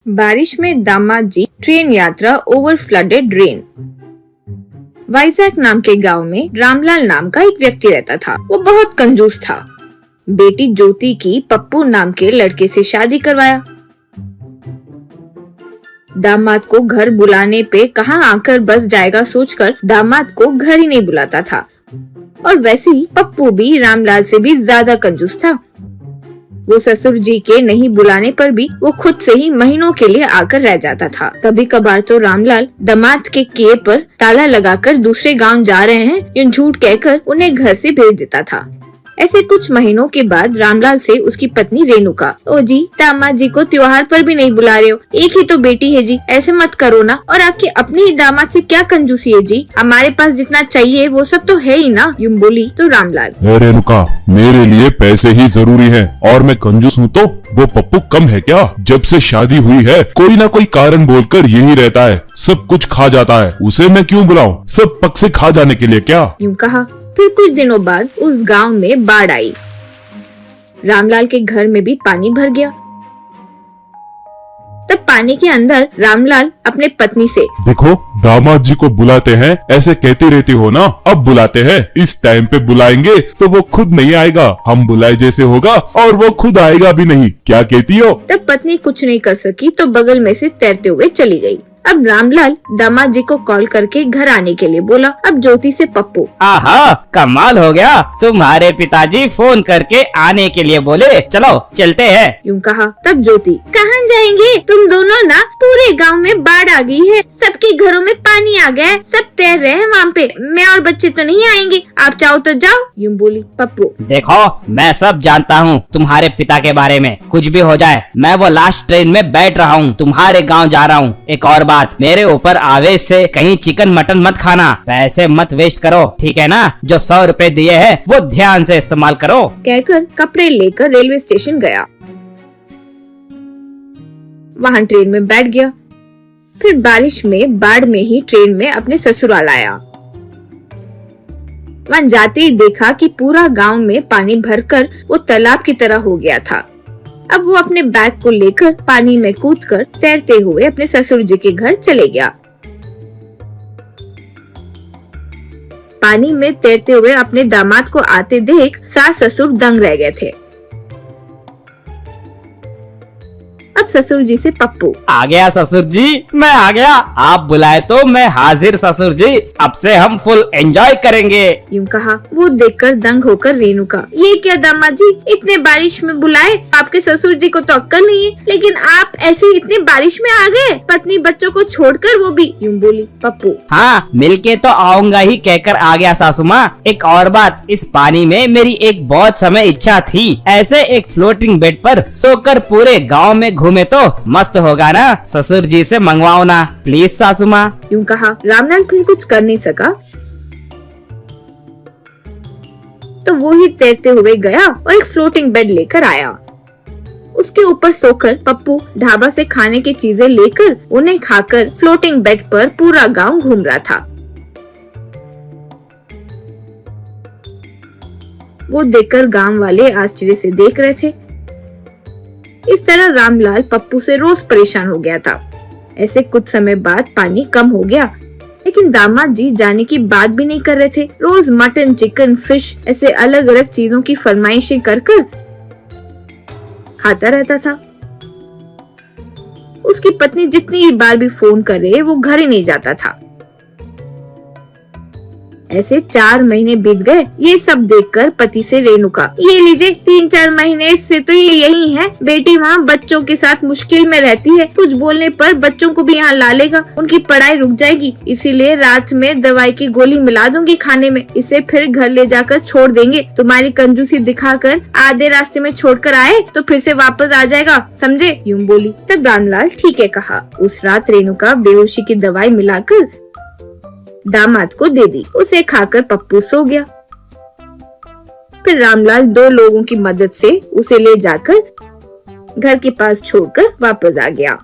बारिश में दामाद जी ट्रेन यात्रा ओवर फ्लडेड रेन। वाइजैक नाम के गांव में रामलाल नाम का एक व्यक्ति रहता था। वो बहुत कंजूस था। बेटी ज्योति की पप्पू नाम के लड़के से शादी करवाया। दामाद को घर बुलाने पे कहाँ आकर बस जाएगा सोचकर दामाद को घर ही नहीं बुलाता था। और वैसे ही पप्पू भी रामलाल से भी ज्यादा कंजूस था। वो ससुर जी के नहीं बुलाने पर भी वो खुद से ही महीनों के लिए आकर रह जाता था। कभी कभार तो रामलाल दामाद के किए पर ताला लगाकर दूसरे गांव जा रहे हैं या झूठ कहकर उन्हें घर से भेज देता था। ऐसे कुछ महीनों के बाद रामलाल से उसकी पत्नी रेणुका, ओ जी दामाद जी को त्योहार पर भी नहीं बुला रहे हो, एक ही तो बेटी है जी, ऐसे मत करो ना। और आपके अपने ही दामाद से क्या कंजूसी है जी, हमारे पास जितना चाहिए वो सब तो है ही ना, यूं बोली तो रामलाल। रेणुका, मेरे लिए पैसे ही जरूरी है और मैं कंजूस हूँ तो वो पप्पू कम है क्या? जब से शादी हुई है कोई ना कोई कारण बोलकर यही रहता है, सब कुछ खा जाता है, उसे मैं क्यों बुलाऊं? सब पक से खा जाने के लिए क्या? यूं कहा। फिर कुछ दिनों बाद उस गांव में बाढ़ आई। रामलाल के घर में भी पानी भर गया। तब पानी के अंदर रामलाल अपने पत्नी से, देखो दामाद जी को बुलाते हैं, ऐसे कहती रहती हो ना, अब बुलाते हैं, इस टाइम पे बुलाएंगे तो वो खुद नहीं आएगा, हम बुलाए जैसे होगा और वो खुद आएगा भी नहीं, क्या कहती हो? तब पत्नी कुछ नहीं कर सकी तो बगल में से तैरते हुए चली गई। अब रामलाल दामाद जी को कॉल करके घर आने के लिए बोला। अब ज्योति से पप्पू, आहा कमाल हो गया, तुम्हारे पिताजी फोन करके आने के लिए बोले, चलो चलते हैं। यूं कहा। तब ज्योति, कहाँ जाएंगे तुम दोनों ना, पूरे गांव में बाढ़ आ गई है, सबके घरों में पानी आ गया है, सब तैर रहे हैं वहाँ पे, मैं और बच्चे तो नहीं आएंगे, आप चाहो तो जाओ, यूं बोली पप्पू। देखो मैं सब जानता हूँ तुम्हारे पिता के बारे में, कुछ भी हो जाए मैं वो लास्ट ट्रेन में बैठ रहा हूँ, तुम्हारे गाँव जा रहा हूँ। एक और बात, मेरे ऊपर आवेश से कहीं चिकन मटन मत खाना, पैसे मत वेस्ट करो, ठीक है ना? जो 100 रुपए दिए हैं वो ध्यान से इस्तेमाल करो। कहकर कपड़े लेकर रेलवे स्टेशन गया। वहाँ ट्रेन में बैठ गया। फिर बारिश में बाढ़ में ही ट्रेन में अपने ससुराल आया। वहाँ जाते ही देखा कि पूरा गांव में पानी भरकर वो तालाब की तरह हो गया था। अब वो अपने बैग को लेकर पानी में कूदकर तैरते हुए अपने ससुर जी के घर चले गया। पानी में तैरते हुए अपने दामाद को आते देख सास ससुर दंग रह गए थे। अब ससुर जी से पप्पू, आ गया ससुर जी, मैं आ गया, आप बुलाए तो मैं हाजिर ससुर जी, अब से हम फुल एंजॉय करेंगे। यूं कहा। वो देखकर दंग होकर रेणुका, ये क्या दामाद जी, इतने बारिश में बुलाए, आपके ससुर जी को तो अक्ल नहीं है, लेकिन आप ऐसे इतने बारिश में आ गए, पत्नी बच्चों को छोड़कर, वो भी, यूं बोली पप्पू। हाँ मिलके तो आऊंगा ही कहकर आ गया सासू माँ। एक और बात, इस पानी में मेरी एक बहुत समय इच्छा थी, ऐसे एक फ्लोटिंग बेड पर सोकर पूरे गाँव में घूमे तो मस्त होगा ना, ससुर जी से मंगवाओ ना प्लीज सासू माँ। यूं कहा। रामलाल फिर कुछ कर नहीं सका तो वो ही तैरते हुए गया और एक फ्लोटिंग बेड लेकर आया। उसके ऊपर सोकर पप्पू ढाबा से खाने की चीजें लेकर उन्हें खाकर फ्लोटिंग बेड पर पूरा गांव घूम रहा था। वो देखकर गांव वाले आश्चर्य से देख रहे थे। इस तरह रामलाल पप्पू से रोज परेशान हो गया था। ऐसे कुछ समय बाद पानी कम हो गया, लेकिन दामाद जी जाने की बात भी नहीं कर रहे थे। रोज मटन, चिकन, फिश ऐसे अलग अलग चीजों की फरमाइशें कर खाता रहता था। उसकी पत्नी जितनी बार भी फोन करे वो घर ही नहीं जाता था। ऐसे 4 महीने बीत गए। ये सब देखकर पति से रेणुका, ये लीजिए 3-4 महीने से तो ये यही है, बेटी वहाँ बच्चों के साथ मुश्किल में रहती है, कुछ बोलने पर बच्चों को भी यहाँ ला लेगा, उनकी पढ़ाई रुक जाएगी, इसीलिए रात में दवाई की गोली मिला दूंगी खाने में, इसे फिर घर ले जाकर छोड़ देंगे, तुम्हारी कंजूसी दिखाकर आधे रास्ते में छोड़कर आए तो फिर से वापस आ जाएगा, समझे, यूं बोली। तब रामलाल ठीक है कहा। उस रात रेणुका बेहोशी की दवाई मिलाकर दामाद को दे दी। उसे खाकर पप्पू सो गया। फिर रामलाल 2 लोगों की मदद से उसे ले जाकर घर के पास छोड़कर वापस आ गया।